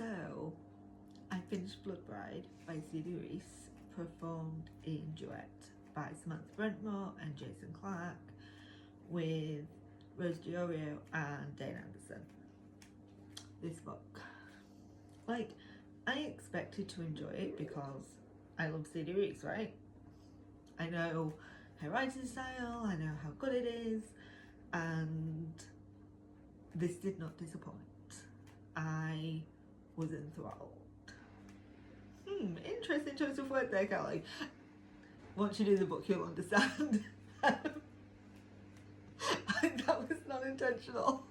So, I finished Blood Bride by Reiss, performed in duet by Samantha Brentmoor and Jason Clarke, with Dioro and Dane. This book, like, I expected to enjoy it because I love Reiss, right? I know her writing style, I know how good it is, and this did not disappoint. I was enthralled. Interesting choice of word there, Kelly. Once you do the book, you'll understand. That was not intentional.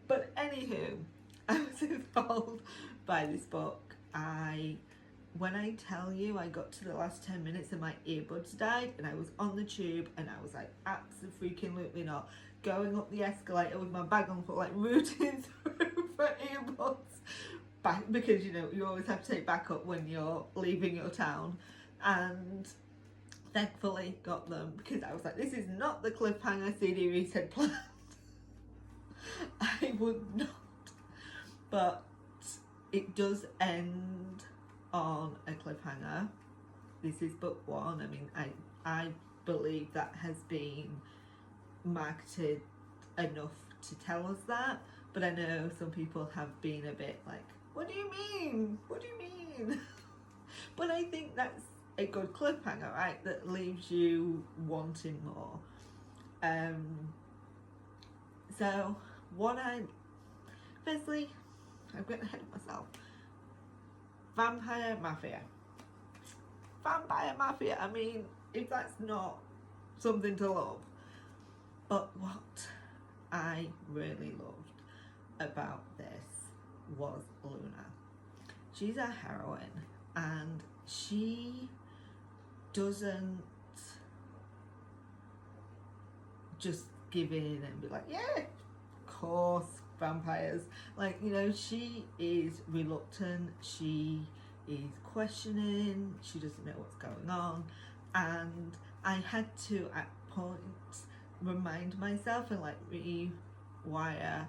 But anywho, I was enthralled by this book. When I tell you, I got to the last 10 minutes and my earbuds died, and I was on the tube and I was like, absolutely not, going up the escalator with my bag on foot, like rooting through for earbuds back, because you know you always have to take backup when you're leaving your town, and thankfully got them, because I was like, this is not the cliffhanger Reiss had planned. I would not, but it does end on a cliffhanger. This is book one. I mean, I believe that has been marketed enough to tell us that, but I know some people have been a bit like, what do you mean? What do you mean? But I think that's a good cliffhanger, right? That leaves you wanting more. So firstly, I'm getting ahead of myself. Vampire Mafia. I mean, if that's not something to love. But what I really loved about this was Luna. She's a heroine, and she doesn't just give in and be like, yeah, of course, vampires. Like, you know, she is reluctant, she is questioning, she doesn't know what's going on, and I had to at points remind myself and like rewire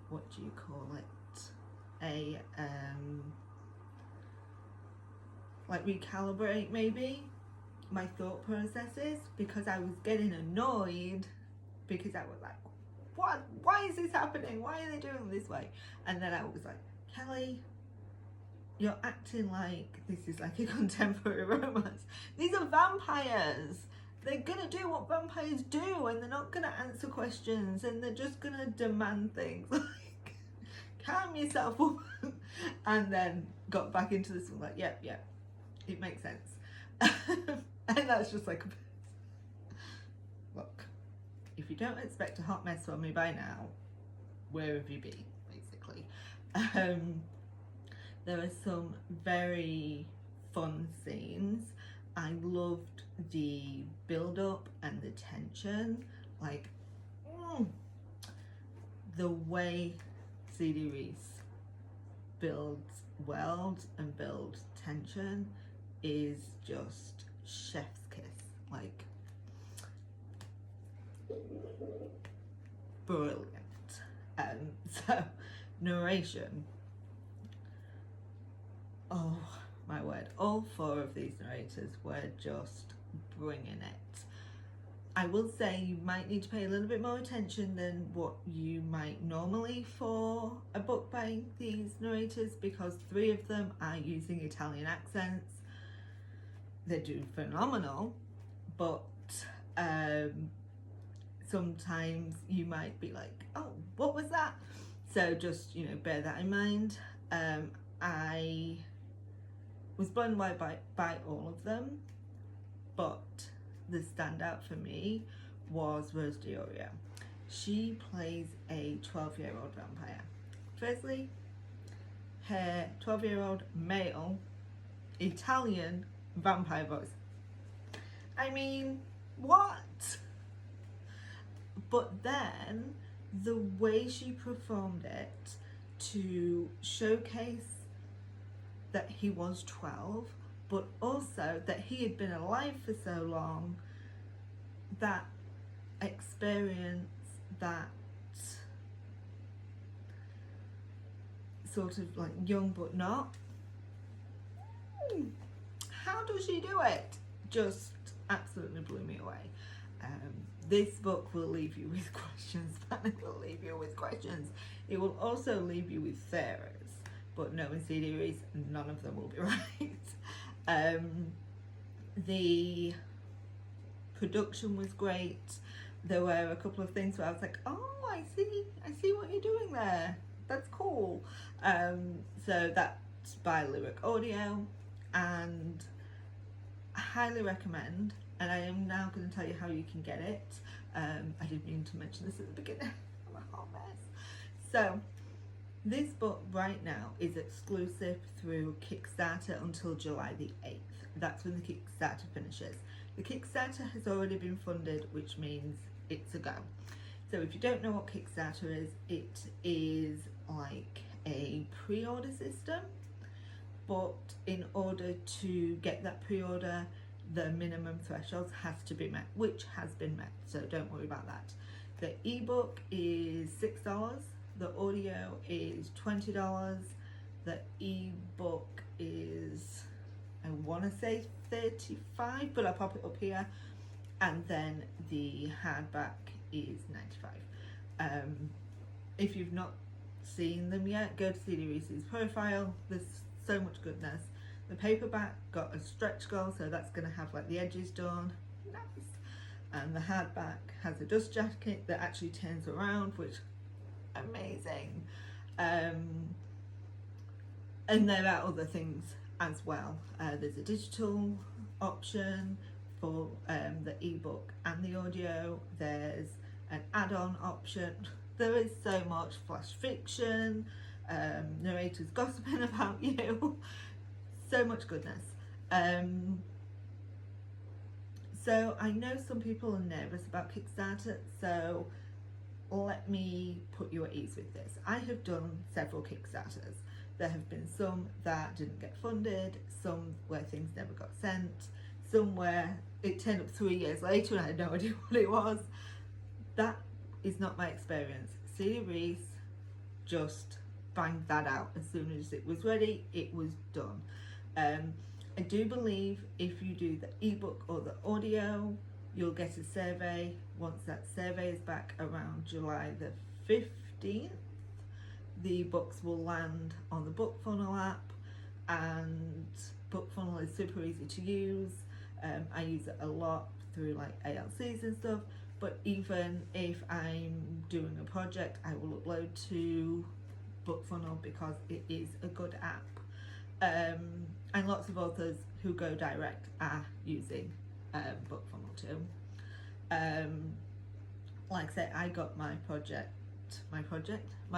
what do you call it, like recalibrate maybe my thought processes, because I was getting annoyed, because I was like, what, why is this happening, why are they doing it this way? And then I was like, Kelly, you're acting like this is like a contemporary romance. These are vampires. They're gonna do what vampires do, and they're not gonna answer questions, and they're just gonna demand things. Like, calm yourself, woman. And then got back into this one, like, yep, it makes sense. And that's just like, look, if you don't expect a hot mess from me by now, where have you been, basically? There are some very fun scenes. I loved the build-up and the tension. Like, the way Reiss builds worlds and builds tension is just chef's kiss. Like, brilliant. So, narration. Oh my word, all four of these narrators were just bringing it. I will say you might need to pay a little bit more attention than what you might normally for a book by these narrators, because 3 of them are using Italian accents. They do phenomenal, but sometimes you might be like, oh, what was that? So just, you know, bear that in mind. I was blown away by all of them, but the standout for me was Dioro. She plays a 12-year-old vampire. Firstly, her 12-year-old male Italian vampire voice. I mean, what? But then the way she performed it to showcase that he was 12, but also that he had been alive for so long, that experience that sort of like young but not. How does she do it? Just absolutely blew me away. This book will leave you with questions. It will leave you with questions. It will also leave you with theories, but knowing CD Reiss, none of them will be right. The production was great. There were a couple of things where I was like, oh, I see what you're doing there. That's cool. So that's by Lyric Audio, and I highly recommend. And I am now going to tell you how you can get it. I didn't mean to mention this at the beginning. I'm a hot mess. So this book right now is exclusive through Kickstarter until July the 8th. That's when the Kickstarter finishes. The Kickstarter has already been funded, which means it's a go. So if you don't know what Kickstarter is, it is like a pre-order system, but in order to get that pre-order, the minimum threshold has to be met, which has been met, so don't worry about that. The ebook is $6, the audio is $20, the ebook is, I want to say $35, but I'll pop it up here, and then the hardback is $95. If you've not seen them yet, go to CD Reiss's profile. There's so much goodness. The paperback got a stretch goal, so that's going to have like the edges done. Nice. And the hardback has a dust jacket that actually turns around, which amazing. And there are other things as well. There's a digital option for the ebook and the audio. There's an add-on option. There is so much flash fiction, narrators gossiping about you. So much goodness. So I know some people are nervous about Kickstarter, so let me put you at ease with this. I have done several Kickstarters. There have been some that didn't get funded, some where things never got sent, some where it turned up 3 years later and I had no idea what it was. That is not my experience. CD Reiss just banged that out. As soon as it was ready, it was done. I do believe if you do the ebook or the audio, you'll get a survey. Once that survey is back around July the 15th, the books will land on the BookFunnel app, and BookFunnel is super easy to use. I use it a lot through like ALCs and stuff, but even if I'm doing a project, I will upload to BookFunnel because it is a good app. And lots of authors who go direct are using BookFunnel too. Like I said, I got my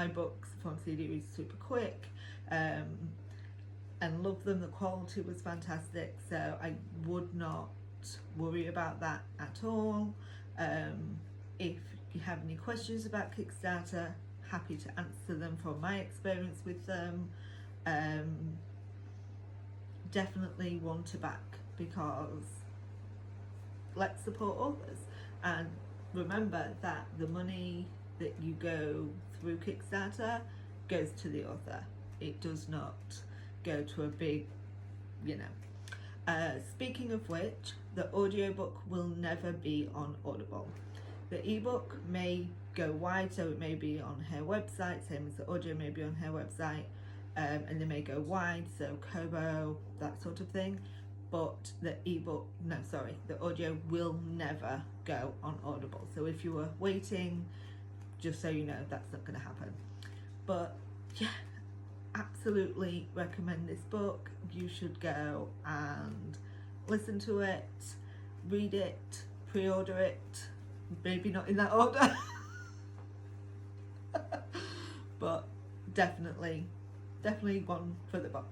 books from CD Reiss super quick, and loved them. The quality was fantastic, so I would not worry about that at all. If you have any questions about Kickstarter, happy to answer them from my experience with them. Definitely one to back, because let's support authors, and remember that the money that you go through Kickstarter goes to the author. It does not go to a big, speaking of which, the audiobook will never be on Audible. The ebook may go wide, so it may be on her website, same as the audio may be on her website, and they may go wide, so Kobo, that sort of thing. But the audio will never go on Audible. So if you were waiting, just so you know, that's not going to happen. But yeah, absolutely recommend this book. You should go and listen to it, read it, pre-order it, maybe not in that order, but definitely one for the box.